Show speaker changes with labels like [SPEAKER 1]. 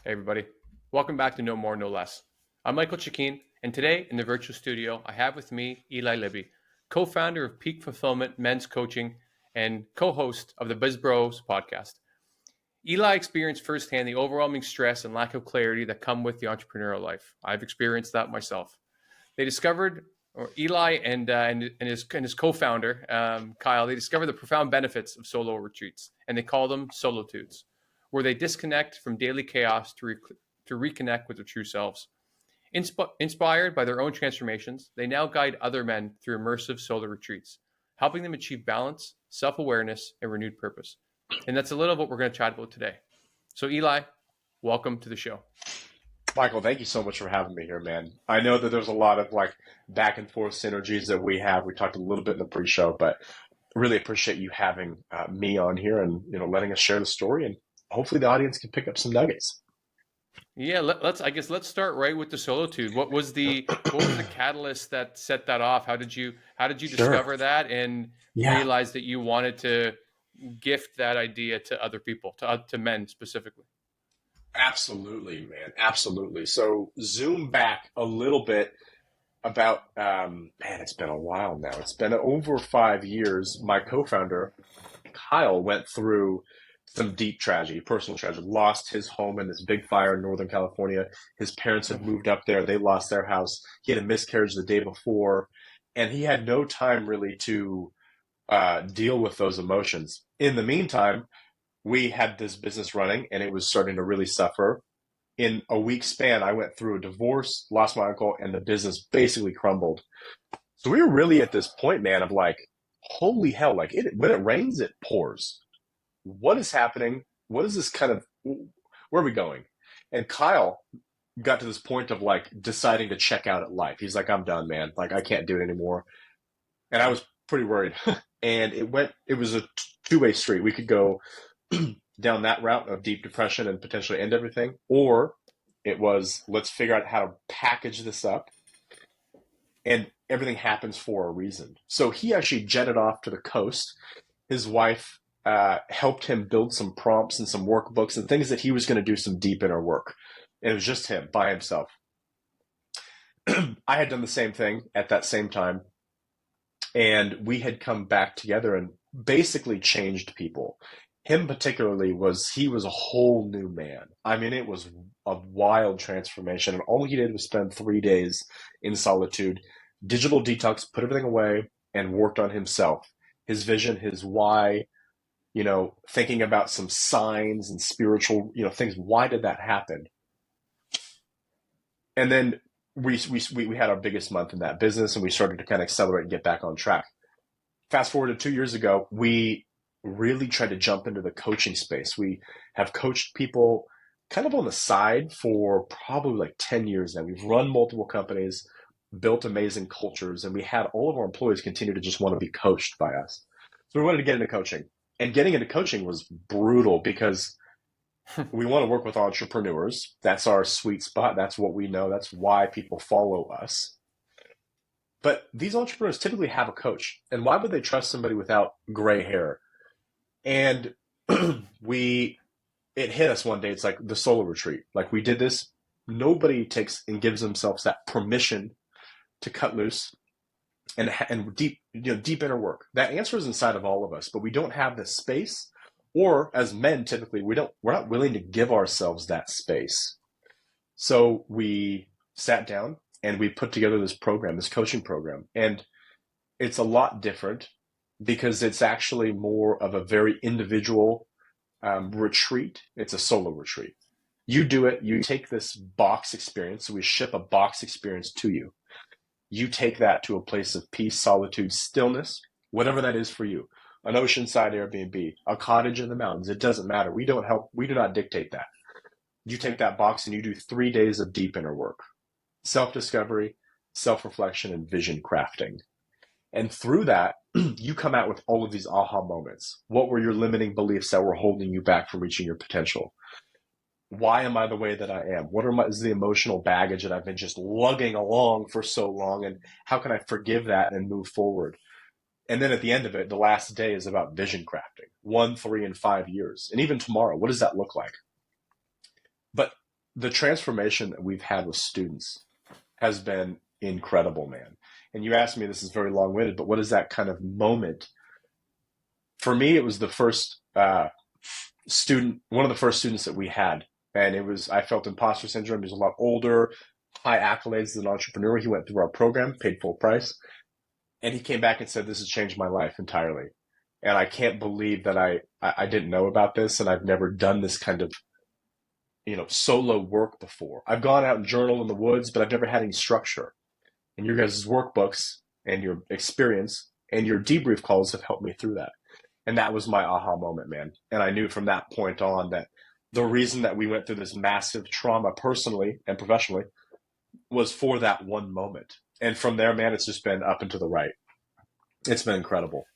[SPEAKER 1] Hey, everybody. Welcome back to No More, No Less. I'm Michael Cecchin, and today in the virtual studio, I have with me Eli Libby, co founder of Peak Fulfillment Men's Coaching and co host of the Biz Bros podcast. Eli experienced firsthand the overwhelming stress and lack of clarity that come with the entrepreneurial life. I've experienced that myself. They discovered, or Eli and his co-founder Kyle, they discovered the profound benefits of solo retreats, and they call them solitudes, where they disconnect from daily chaos to reconnect with their true selves. Inspired by their own transformations, they now guide other men through immersive solo retreats, helping them achieve balance, self-awareness, and renewed purpose. And that's a little of what we're going to chat about today. So, Eli, welcome to the show.
[SPEAKER 2] Michael, thank you so much for having me here, man. I know that there's a lot of back and forth synergies that we have. We talked a little bit in the pre-show, but really appreciate you having me on here and letting us share the story, and hopefully the audience can pick up some nuggets.
[SPEAKER 1] Yeah, let's start right with the solitude. What was the catalyst that set that off? How did you
[SPEAKER 2] Sure.
[SPEAKER 1] discover that and
[SPEAKER 2] Yeah,
[SPEAKER 1] realize that you wanted to gift that idea to other people, to men specifically?
[SPEAKER 2] absolutely, man. Absolutely. So zoom back a little bit about, man, it's been a while now. It's been over 5 years. My co-founder, Kyle, went through some deep tragedy, personal tragedy, lost his home in this big fire in Northern California. His parents had moved up there. They lost their house. He had a miscarriage the day before, and he had no time really to deal with those emotions. In the meantime, we had this business running and it was starting to really suffer. In a week span, I went through a divorce, lost my uncle, and the business basically crumbled. So we were really at this point, man, of holy hell, when it rains, it pours. What is happening? What is this where are we going? And Kyle got to this point of deciding to check out at life. He's like, I'm done, man. I can't do it anymore. And I was pretty worried. And it was a two-way street. We could go down that route of deep depression and potentially end everything, or it was, let's figure out how to package this up, and everything happens for a reason. So he actually jetted off to the coast. His wife helped him build some prompts and some workbooks and things that he was going to do some deep inner work. And it was just him by himself. I had done the same thing at that same time. And we had come back together and basically changed people. Him particularly he was a whole new man. I mean, it was a wild transformation. And all he did was spend 3 days in solitude, digital detox, put everything away, and worked on himself, his vision, his why, thinking about some signs and spiritual, things. Why did that happen? And then we had our biggest month in that business, and we started to kind of accelerate and get back on track. Fast forward to 2 years ago, we really tried to jump into the coaching space. We have coached people kind of on the side for probably 10 years now. We've run multiple companies, built amazing cultures, and we had all of our employees continue to just want to be coached by us. So we wanted to get into coaching. And getting into coaching was brutal because we want to work with entrepreneurs. That's our sweet spot. That's what we know. That's why people follow us. But these entrepreneurs typically have a coach. And why would they trust somebody without gray hair? And it hit us one day. It's like the solo retreat. We did this. Nobody takes and gives themselves that permission to cut loose and deep inner work. That answer is inside of all of us, but we don't have the space. Or as men, typically, we're not willing to give ourselves that space. So we sat down and we put together this program, this coaching program. And it's a lot different because it's actually more of a very individual retreat. It's a solo retreat. You do it. You take this box experience. So we ship a box experience to you. You take that to a place of peace, solitude, stillness, whatever that is for you. An oceanside Airbnb, a cottage in the mountains. It doesn't matter. We do not dictate that. You take that box and you do 3 days of deep inner work, self-discovery, self-reflection, and vision crafting. And through that, you come out with all of these aha moments. What were your limiting beliefs that were holding you back from reaching your potential? Why am I the way that I am? Is the emotional baggage that I've been just lugging along for so long? And how can I forgive that and move forward? And then at the end of it, the last day is about vision crafting, 1, 3, and 5 years. And even tomorrow, what does that look like? But the transformation that we've had with students has been incredible, man. And you asked me, this is very long winded, but what is that kind of moment? For me, it was the first student, one of the first students that we had. And I felt imposter syndrome. He was a lot older, high accolades as an entrepreneur. He went through our program, paid full price. And he came back and said, this has changed my life entirely. And I can't believe that I didn't know about this. And I've never done this kind of, solo work before. I've gone out and journaled in the woods, but I've never had any structure. And your guys' workbooks and your experience and your debrief calls have helped me through that. And that was my aha moment, man. And I knew from that point on that the reason that we went through this massive trauma personally and professionally was for that one moment. And from there, man, it's just been up and to the right. It's been incredible.